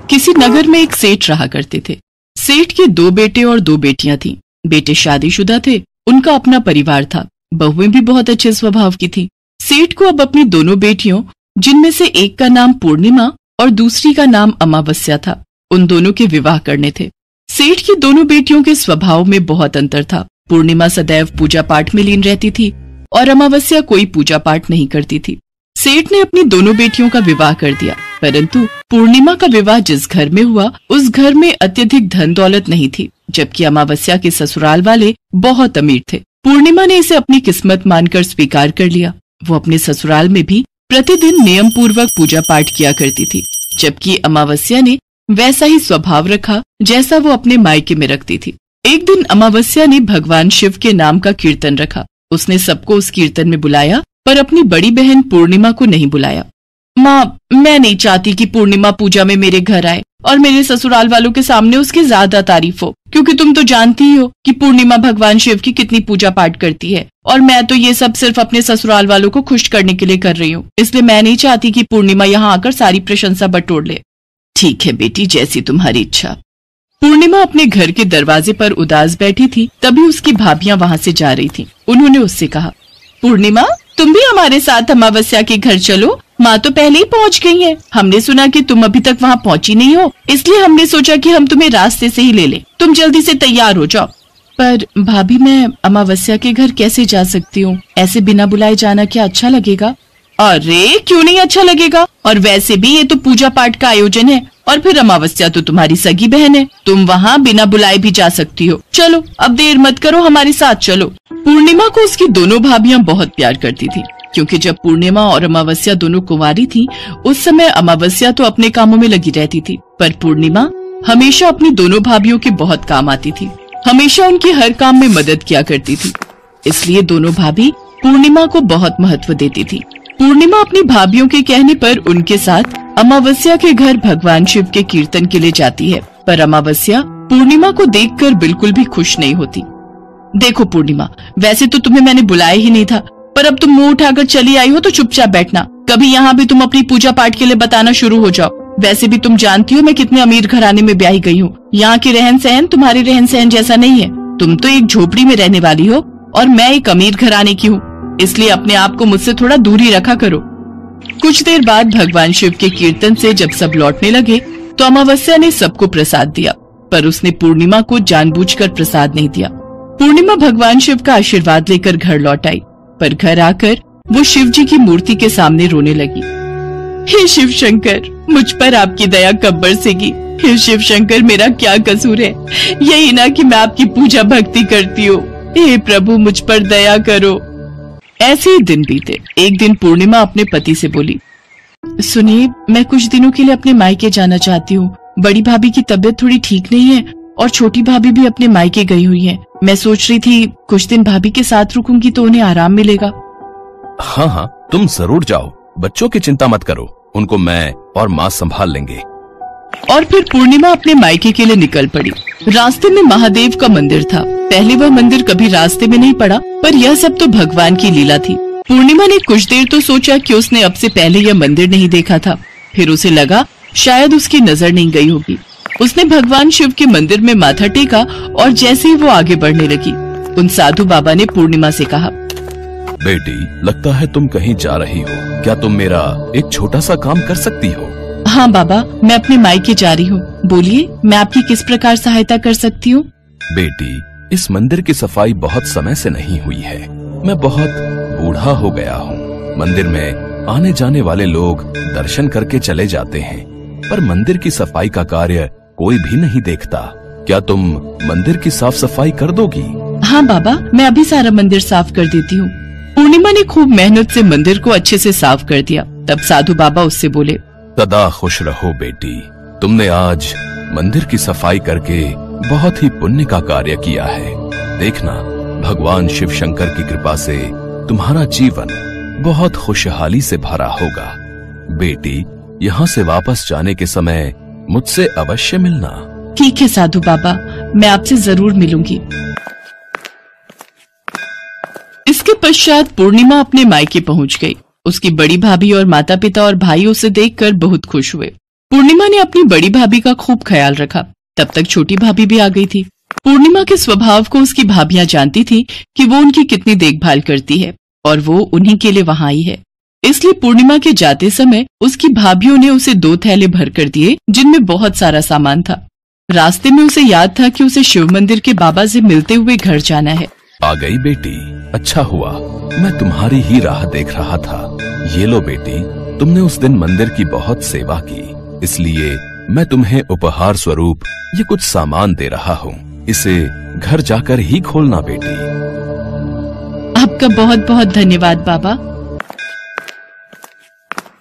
किसी नगर में एक सेठ रहा करते थे। सेठ के 2 बेटे और 2 बेटियां थीं। बेटे शादीशुदा थे, उनका अपना परिवार था। बहुएं भी बहुत अच्छे स्वभाव की थी। सेठ को अब अपनी दोनों बेटियों, जिनमें से एक का नाम पूर्णिमा और दूसरी का नाम अमावस्या था, उन दोनों के विवाह करने थे। सेठ की दोनों बेटियों के स्वभाव में बहुत अंतर था। पूर्णिमा सदैव पूजा पाठ में लीन रहती थी और अमावस्या कोई पूजा पाठ नहीं करती थी। सेठ ने अपनी दोनों बेटियों का विवाह कर दिया, परंतु पूर्णिमा का विवाह जिस घर में हुआ उस घर में अत्यधिक धन दौलत नहीं थी, जबकि अमावस्या के ससुराल वाले बहुत अमीर थे। पूर्णिमा ने इसे अपनी किस्मत मानकर स्वीकार कर लिया। वो अपने ससुराल में भी प्रतिदिन नियम पूर्वक पूजा पाठ किया करती थी, जबकि अमावस्या ने वैसा ही स्वभाव रखा जैसा वो अपने मायके में रखती थी। एक दिन अमावस्या ने भगवान शिव के नाम का कीर्तन रखा। उसने सबको उस कीर्तन में बुलाया, पर अपनी बड़ी बहन पूर्णिमा को नहीं बुलाया। माँ, मैं नहीं चाहती कि पूर्णिमा पूजा में मेरे घर आए और मेरे ससुराल वालों के सामने उसकी ज्यादा तारीफ हो, क्योंकि तुम तो जानती ही हो कि पूर्णिमा भगवान शिव की कितनी पूजा पाठ करती है, और मैं तो ये सब सिर्फ अपने ससुराल वालों को खुश करने के लिए कर रही हूँ। इसलिए मैं नहीं चाहती कि पूर्णिमा यहाँ आकर सारी प्रशंसा बटोर ले। ठीक है बेटी, जैसी तुम्हारी इच्छा। पूर्णिमा अपने घर के दरवाजे पर उदास बैठी थी, तभी उसकी भाभियां वहां से जा रही थीं। उन्होंने उससे कहा, पूर्णिमा, तुम भी हमारे साथ अमावस्या के घर चलो। माँ तो पहले ही पहुँच गई है। हमने सुना कि तुम अभी तक वहाँ पहुँची नहीं हो, इसलिए हमने सोचा कि हम तुम्हें रास्ते से ही ले लें। तुम जल्दी से तैयार हो जाओ। पर भाभी, मैं अमावस्या के घर कैसे जा सकती हूँ? ऐसे बिना बुलाए जाना क्या अच्छा लगेगा? अरे क्यों नहीं अच्छा लगेगा, और वैसे भी ये तो पूजा पाठ का आयोजन है, और फिर अमावस्या तो तुम्हारी सगी बहन है। तुम वहाँ बिना बुलाए भी जा सकती हो। चलो, अब देर मत करो, हमारे साथ चलो। पूर्णिमा को उसकी दोनों भाभियां बहुत प्यार करती थी, क्योंकि जब पूर्णिमा और अमावस्या दोनों कुंवारी थी, उस समय अमावस्या तो अपने कामों में लगी रहती थी, पर पूर्णिमा हमेशा अपनी दोनों भाभियों के बहुत काम आती थी, हमेशा उनकी हर काम में मदद किया करती थी। इसलिए दोनों भाभी पूर्णिमा को बहुत महत्व देती थी। पूर्णिमा अपनी भाभियों के कहने पर उनके साथ अमावस्या के घर भगवान शिव के कीर्तन के लिए जाती है, पर अमावस्या पूर्णिमा को देखकर बिल्कुल भी खुश नहीं होती। देखो पूर्णिमा, वैसे तो तुम्हें मैंने बुलाया ही नहीं था, पर अब तुम मुंह उठाकर चली आई हो तो चुपचाप बैठना। कभी यहाँ भी तुम अपनी पूजा पाठ के लिए बताना शुरू हो जाओ। वैसे भी तुम जानती हो मैं कितने अमीर घराने में ब्याही गई हूँ। यहाँ की रहन सहन तुम्हारे रहन सहन जैसा नहीं है। तुम तो एक झोपड़ी में रहने वाली हो और मैं एक अमीर घराने की हूँ, इसलिए अपने आप को मुझसे थोड़ा दूर ही रखा करो। कुछ देर बाद भगवान शिव के कीर्तन से जब सब लौटने लगे तो अमावस्या ने सबको प्रसाद दिया, पर उसने पूर्णिमा को जानबूझकर प्रसाद नहीं दिया। पूर्णिमा भगवान शिव का आशीर्वाद लेकर घर लौट आई, पर घर आकर वो शिव जी की मूर्ति के सामने रोने लगी। हे शिव शंकर, मुझ पर आपकी दया कब बरसेगी? हे शिव शंकर, मेरा क्या कसूर है? यही ना कि मैं आपकी पूजा भक्ति करती हूँ। हे प्रभु, मुझ पर दया करो। ऐसे ही दिन बीते। एक दिन पूर्णिमा अपने पति से बोली, सुनिए, मैं कुछ दिनों के लिए अपने मायके जाना चाहती हूँ। बड़ी भाभी की तबीयत थोड़ी ठीक नहीं है और छोटी भाभी भी अपने मायके गई हुई है। मैं सोच रही थी कुछ दिन भाभी के साथ रुकूंगी तो उन्हें आराम मिलेगा। हाँ हाँ, तुम जरूर जाओ। बच्चों की चिंता मत करो, उनको मैं और माँ संभाल लेंगे। और फिर पूर्णिमा अपने मायके के लिए निकल पड़ी। रास्ते में महादेव का मंदिर था। पहले वह मंदिर कभी रास्ते में नहीं पड़ा, पर यह सब तो भगवान की लीला थी। पूर्णिमा ने कुछ देर तो सोचा कि उसने अब से पहले यह मंदिर नहीं देखा था। फिर उसे लगा शायद उसकी नजर नहीं गई होगी। उसने भगवान शिव के मंदिर में माथा टेका और जैसे ही वो आगे बढ़ने लगी, उन साधु बाबा ने पूर्णिमा से कहा, बेटी, लगता है तुम कहीं जा रही हो। क्या तुम मेरा एक छोटा सा काम कर सकती हो? हाँ बाबा, मैं अपने मायके जा रही हूँ। बोलिए, मैं आपकी किस प्रकार सहायता कर सकती हूँ? बेटी, इस मंदिर की सफाई बहुत समय से नहीं हुई है। मैं बहुत बूढ़ा हो गया हूँ। मंदिर में आने जाने वाले लोग दर्शन करके चले जाते हैं, पर मंदिर की सफाई का कार्य कोई भी नहीं देखता। क्या तुम मंदिर की साफ सफाई कर दोगी? हाँ बाबा, मैं अभी सारा मंदिर साफ कर देती हूँ। पूर्णिमा ने खूब मेहनत से मंदिर को अच्छे से साफ कर दिया। तब साधु बाबा उससे बोले, सदा खुश रहो बेटी। तुमने आज मंदिर की सफाई करके बहुत ही पुण्य का कार्य किया है। देखना, भगवान शिव शंकर की कृपा से तुम्हारा जीवन बहुत खुशहाली से भरा होगा। बेटी, यहाँ से वापस जाने के समय मुझसे अवश्य मिलना। ठीक है साधु बाबा, मैं आपसे जरूर मिलूंगी। इसके पश्चात पूर्णिमा अपने मायके पहुंच गई। उसकी बड़ी भाभी और माता पिता और भाई उसे देखकर बहुत खुश हुए। पूर्णिमा ने अपनी बड़ी भाभी का खूब ख्याल रखा। तब तक छोटी भाभी भी आ गई थी। पूर्णिमा के स्वभाव को उसकी भाभियां जानती थी कि वो उनकी कितनी देखभाल करती है और वो उन्हीं के लिए वहां आई है। इसलिए पूर्णिमा के जाते समय उसकी भाभियों ने उसे 2 थैले भर कर दिए जिनमें बहुत सारा सामान था। रास्ते में उसे याद था कि उसे शिव मंदिर के बाबा से मिलते हुए घर जाना है। आ गई बेटी, अच्छा हुआ, मैं तुम्हारी ही राह देख रहा था। ये लो बेटी, तुमने उस दिन मंदिर की बहुत सेवा की, इसलिए मैं तुम्हें उपहार स्वरूप ये कुछ सामान दे रहा हूँ। इसे घर जाकर ही खोलना बेटी। आपका बहुत बहुत धन्यवाद बाबा।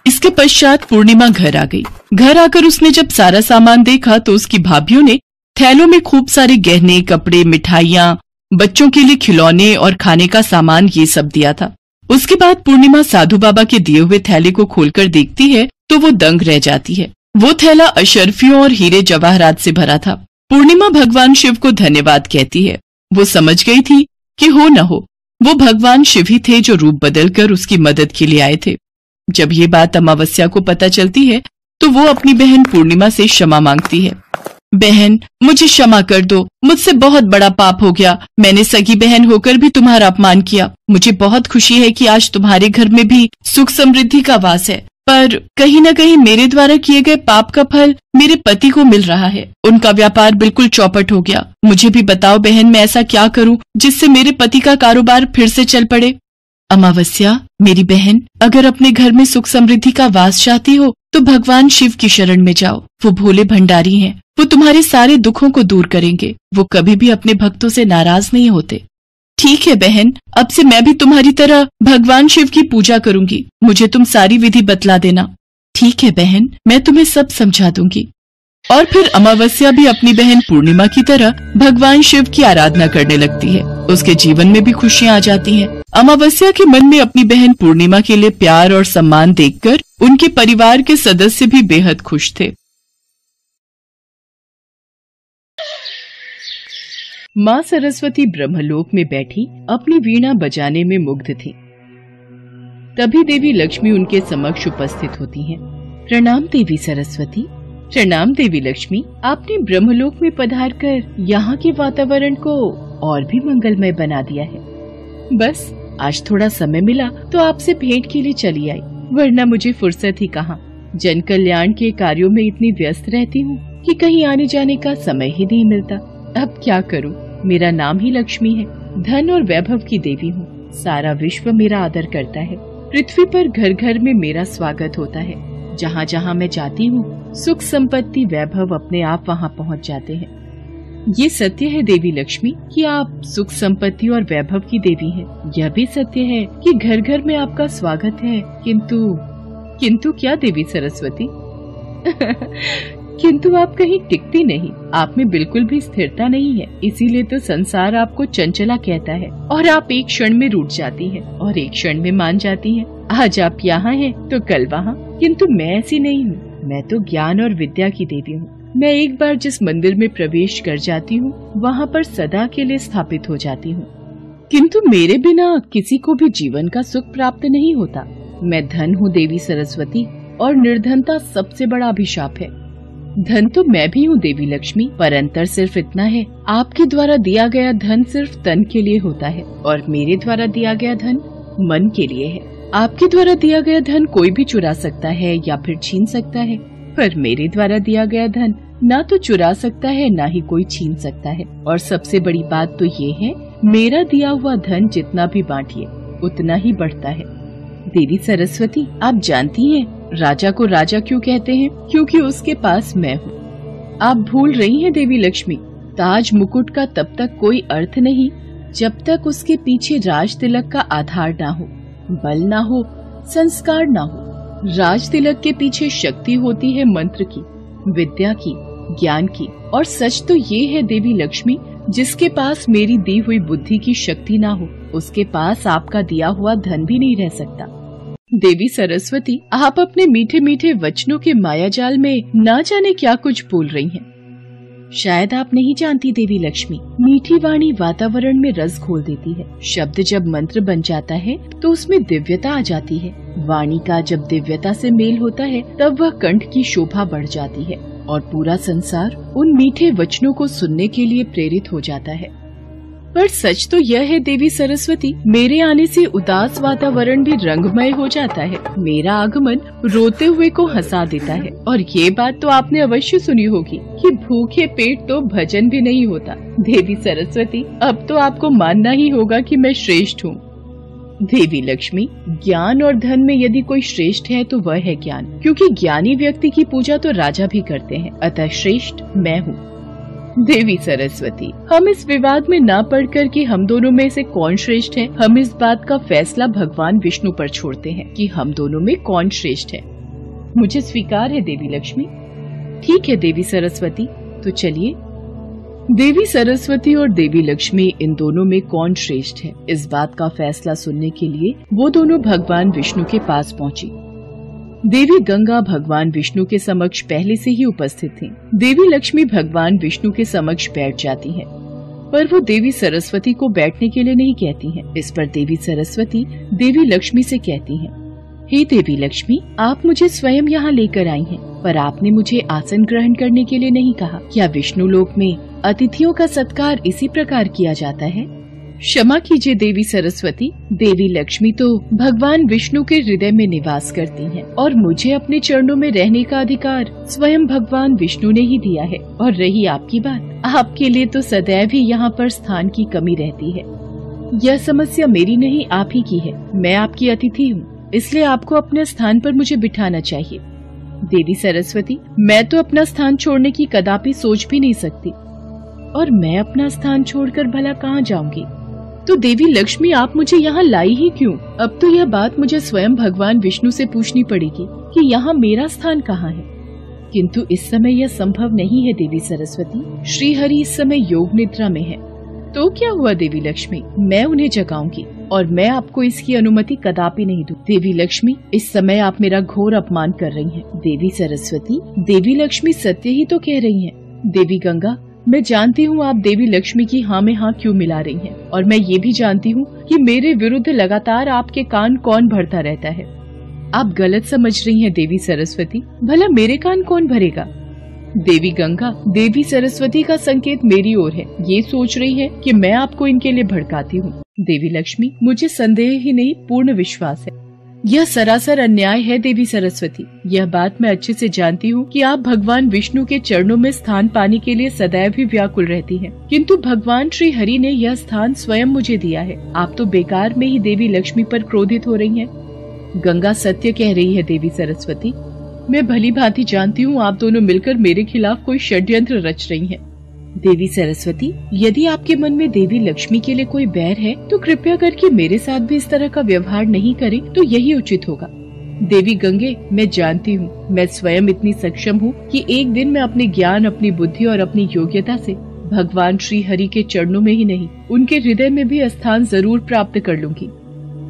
इसके पश्चात पूर्णिमा घर आ गई। घर आकर उसने जब सारा सामान देखा तो उसकी भाभियों ने थैलों में खूब सारे गहने, कपड़े, मिठाइयाँ, बच्चों के लिए खिलौने और खाने का सामान ये सब दिया था। उसके बाद पूर्णिमा साधु बाबा के दिए हुए थैले को खोलकर देखती है तो वो दंग रह जाती है। वो थैला अशर्फियों और हीरे जवाहरात से भरा था। पूर्णिमा भगवान शिव को धन्यवाद कहती है। वो समझ गई थी कि हो न हो वो भगवान शिव ही थे जो रूप बदलकर उसकी मदद के लिए आए थे। जब ये बात अमावस्या को पता चलती है तो वो अपनी बहन पूर्णिमा से क्षमा मांगती है। बहन, मुझे क्षमा कर दो, मुझसे बहुत बड़ा पाप हो गया। मैंने सगी बहन होकर भी तुम्हारा अपमान किया। मुझे बहुत खुशी है कि आज तुम्हारे घर में भी सुख समृद्धि का वास है, पर कहीं न कहीं मेरे द्वारा किए गए पाप का फल मेरे पति को मिल रहा है। उनका व्यापार बिल्कुल चौपट हो गया। मुझे भी बताओ बहन, मैं ऐसा क्या करूं जिससे मेरे पति का कारोबार फिर से चल पड़े। अमावस्या, मेरी बहन, अगर अपने घर में सुख समृद्धि का वास चाहती हो तो भगवान शिव की शरण में जाओ। वो भोले भंडारी हैं। वो तुम्हारे सारे दुखों को दूर करेंगे। वो कभी भी अपने भक्तों से नाराज नहीं होते। ठीक है बहन, अब से मैं भी तुम्हारी तरह भगवान शिव की पूजा करूंगी। मुझे तुम सारी विधि बतला देना। ठीक है बहन, मैं तुम्हें सब समझा दूंगी। और फिर अमावस्या भी अपनी बहन पूर्णिमा की तरह भगवान शिव की आराधना करने लगती है। उसके जीवन में भी खुशियां आ जाती हैं। अमावस्या के मन में अपनी बहन पूर्णिमा के लिए प्यार और सम्मान देखकर उनके परिवार के सदस्य भी बेहद खुश थे। माँ सरस्वती ब्रह्मलोक में बैठी अपनी वीणा बजाने में मुग्ध थी। तभी देवी लक्ष्मी उनके समक्ष उपस्थित होती हैं। प्रणाम देवी सरस्वती। प्रणाम देवी लक्ष्मी। आपने ब्रह्मलोक में पधारकर यहाँ के वातावरण को और भी मंगलमय बना दिया है। बस आज थोड़ा समय मिला तो आपसे भेंट के लिए चली आई, वरना मुझे फुर्सत ही कहाँ। जन कल्याण के कार्यों में इतनी व्यस्त रहती हूँ कि कहीं आने जाने का समय ही नहीं मिलता। अब क्या करूँ, मेरा नाम ही लक्ष्मी है। धन और वैभव की देवी हूँ। सारा विश्व मेरा आदर करता है। पृथ्वी पर घर घर में मेरा स्वागत होता है। जहाँ जहाँ मैं जाती हूँ सुख संपत्ति वैभव अपने आप वहाँ पहुँच जाते हैं। ये सत्य है देवी लक्ष्मी कि आप सुख संपत्ति और वैभव की देवी हैं। यह भी सत्य है कि घर घर में आपका स्वागत है। किंतु क्या देवी सरस्वती? किंतु आप कहीं टिकती नहीं। आप में बिल्कुल भी स्थिरता नहीं है। इसीलिए तो संसार आपको चंचला कहता है और आप एक क्षण में रूठ जाती हैं और एक क्षण में मान जाती हैं। आज आप यहाँ हैं तो कल वहाँ। किंतु मैं ऐसी नहीं हूँ। मैं तो ज्ञान और विद्या की देवी हूँ। मैं एक बार जिस मंदिर में प्रवेश कर जाती हूँ वहाँ पर सदा के लिए स्थापित हो जाती हूँ। किंतु मेरे बिना किसी को भी जीवन का सुख प्राप्त नहीं होता। मैं धन हूँ देवी सरस्वती, और निर्धनता सबसे बड़ा अभिशाप है। धन तो मैं भी हूँ देवी लक्ष्मी, पर अंतर सिर्फ इतना है, आपके द्वारा दिया गया धन सिर्फ तन के लिए होता है और मेरे द्वारा दिया गया धन मन के लिए है। आपके द्वारा दिया गया धन कोई भी चुरा सकता है या फिर छीन सकता है, पर मेरे द्वारा दिया गया धन ना तो चुरा सकता है ना ही कोई छीन सकता है। और सबसे बड़ी बात तो ये है, मेरा दिया हुआ धन जितना भी बांटिए उतना ही बढ़ता है। देवी सरस्वती, आप जानती हैं राजा को राजा क्यों कहते हैं? क्योंकि उसके पास मैं हूँ। आप भूल रही हैं देवी लक्ष्मी, ताज मुकुट का तब तक कोई अर्थ नहीं जब तक उसके पीछे राज तिलक का आधार ना हो, बल ना हो, संस्कार ना हो। राज तिलक के पीछे शक्ति होती है मंत्र की, विद्या की, ज्ञान की। और सच तो ये है देवी लक्ष्मी, जिसके पास मेरी दी हुई बुद्धि की शक्ति ना हो उसके पास आपका दिया हुआ धन भी नहीं रह सकता। देवी सरस्वती, आप अपने मीठे मीठे वचनों के मायाजाल में ना जाने क्या कुछ बोल रही हैं। शायद आप नहीं जानती देवी लक्ष्मी, मीठी वाणी वातावरण में रस घोल देती है। शब्द जब मंत्र बन जाता है तो उसमें दिव्यता आ जाती है। वाणी का जब दिव्यता से मेल होता है तब वह कंठ की शोभा बढ़ जाती है और पूरा संसार उन मीठे वचनों को सुनने के लिए प्रेरित हो जाता है। पर सच तो यह है देवी सरस्वती, मेरे आने से उदास वातावरण भी रंगमय हो जाता है। मेरा आगमन रोते हुए को हंसा देता है। और ये बात तो आपने अवश्य सुनी होगी कि भूखे पेट तो भजन भी नहीं होता। देवी सरस्वती, अब तो आपको मानना ही होगा कि मैं श्रेष्ठ हूँ। देवी लक्ष्मी, ज्ञान और धन में यदि कोई श्रेष्ठ है तो वह है ज्ञान, क्योंकि ज्ञानी व्यक्ति की पूजा तो राजा भी करते हैं, अतः श्रेष्ठ मैं हूँ। देवी सरस्वती, हम इस विवाद में ना पड़कर कि हम दोनों में से कौन श्रेष्ठ है, हम इस बात का फैसला भगवान विष्णु पर छोड़ते हैं कि हम दोनों में कौन श्रेष्ठ है। मुझे स्वीकार है देवी लक्ष्मी। ठीक है देवी सरस्वती, तो चलिए। देवी सरस्वती और देवी लक्ष्मी इन दोनों में कौन श्रेष्ठ है, इस बात का फैसला सुनने के लिए वो दोनों भगवान विष्णु के पास पहुंची। देवी गंगा भगवान विष्णु के समक्ष पहले से ही उपस्थित थीं। देवी लक्ष्मी भगवान विष्णु के समक्ष बैठ जाती हैं, पर वो देवी सरस्वती को बैठने के लिए नहीं कहती हैं। इस पर देवी सरस्वती देवी लक्ष्मी से कहती हैं, हे देवी लक्ष्मी, आप मुझे स्वयं यहाँ लेकर आई हैं, पर आपने मुझे आसन ग्रहण करने के लिए नहीं कहा। क्या विष्णु लोक में अतिथियों का सत्कार इसी प्रकार किया जाता है? क्षमा कीजिए देवी सरस्वती, देवी लक्ष्मी तो भगवान विष्णु के हृदय में निवास करती हैं और मुझे अपने चरणों में रहने का अधिकार स्वयं भगवान विष्णु ने ही दिया है। और रही आपकी बात, आपके लिए तो सदैव ही यहाँ पर स्थान की कमी रहती है। यह समस्या मेरी नहीं, आप ही की है। मैं आपकी अतिथि हूँ, इसलिए आपको अपने स्थान पर मुझे बिठाना चाहिए। देवी सरस्वती, मैं तो अपना स्थान छोड़ने की कदापि सोच भी नहीं सकती, और मैं अपना स्थान छोड़कर भला कहाँ जाऊंगी? तो देवी लक्ष्मी, आप मुझे यहाँ लाई ही क्यों? अब तो यह बात मुझे स्वयं भगवान विष्णु से पूछनी पड़ेगी कि यहाँ मेरा स्थान कहाँ है। किंतु इस समय यह संभव नहीं है देवी सरस्वती। श्री हरि इस समय योग निद्रा में है। तो क्या हुआ देवी लक्ष्मी, मैं उन्हें जगाऊंगी और मैं आपको इसकी अनुमति कदापि नहीं दूं। देवी लक्ष्मी, इस समय आप मेरा घोर अपमान कर रही हैं। देवी सरस्वती, देवी लक्ष्मी सत्य ही तो कह रही हैं। देवी गंगा, मैं जानती हूँ आप देवी लक्ष्मी की हाँ में हाँ क्यों मिला रही हैं, और मैं ये भी जानती हूँ कि मेरे विरुद्ध लगातार आपके कान कौन भरता रहता है। आप गलत समझ रही हैं देवी सरस्वती, भला मेरे कान कौन भरेगा? देवी गंगा, देवी सरस्वती का संकेत मेरी ओर है, ये सोच रही है कि मैं आपको इनके लिए भड़काती हूँ। देवी लक्ष्मी, मुझे संदेह ही नहीं, पूर्ण विश्वास है। यह सरासर अन्याय है देवी सरस्वती। यह बात मैं अच्छे से जानती हूँ कि आप भगवान विष्णु के चरणों में स्थान पाने के लिए सदैव ही व्याकुल रहती हैं, किंतु भगवान श्री हरि ने यह स्थान स्वयं मुझे दिया है। आप तो बेकार में ही देवी लक्ष्मी पर क्रोधित हो रही हैं। गंगा सत्य कह रही है देवी सरस्वती। मैं भली भांति जानती हूँ आप दोनों मिलकर मेरे खिलाफ कोई षड्यंत्र रच रही हैं। देवी सरस्वती, यदि आपके मन में देवी लक्ष्मी के लिए कोई बैर है तो कृपया करके मेरे साथ भी इस तरह का व्यवहार नहीं करें, तो यही उचित होगा। देवी गंगे, मैं जानती हूँ, मैं स्वयं इतनी सक्षम हूँ कि एक दिन मैं अपने ज्ञान, अपनी बुद्धि और अपनी योग्यता से भगवान श्री हरि के चरणों में ही नहीं, उनके हृदय में भी स्थान जरूर प्राप्त कर लूंगी।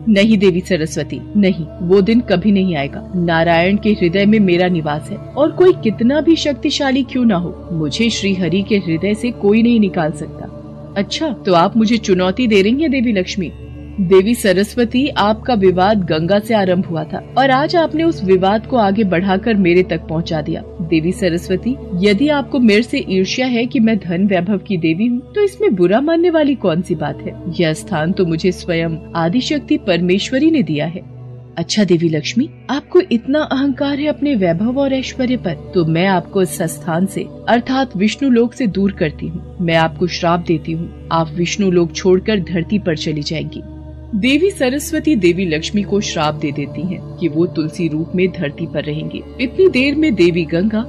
नहीं देवी सरस्वती, नहीं, वो दिन कभी नहीं आएगा। नारायण के हृदय में मेरा निवास है, और कोई कितना भी शक्तिशाली क्यों ना हो, मुझे श्री हरि के हृदय से कोई नहीं निकाल सकता। अच्छा, तो आप मुझे चुनौती दे रही हैं देवी लक्ष्मी? देवी सरस्वती, आपका विवाद गंगा से आरंभ हुआ था और आज आपने उस विवाद को आगे बढ़ाकर मेरे तक पहुंचा दिया। देवी सरस्वती, यदि आपको मेरे से ईर्ष्या है कि मैं धन वैभव की देवी हूँ, तो इसमें बुरा मानने वाली कौन सी बात है? यह स्थान तो मुझे स्वयं आदिशक्ति परमेश्वरी ने दिया है। अच्छा देवी लक्ष्मी, आपको इतना अहंकार है अपने वैभव और ऐश्वर्य पर, तो मैं आपको इस स्थान से अर्थात विष्णु लोक से दूर करती हूँ। मैं आपको श्राप देती हूँ, आप विष्णु लोक छोड़कर धरती पर चली जाएंगी। देवी सरस्वती देवी लक्ष्मी को श्राप दे देती हैं कि वो तुलसी रूप में धरती पर रहेंगी। इतनी देर में देवी गंगा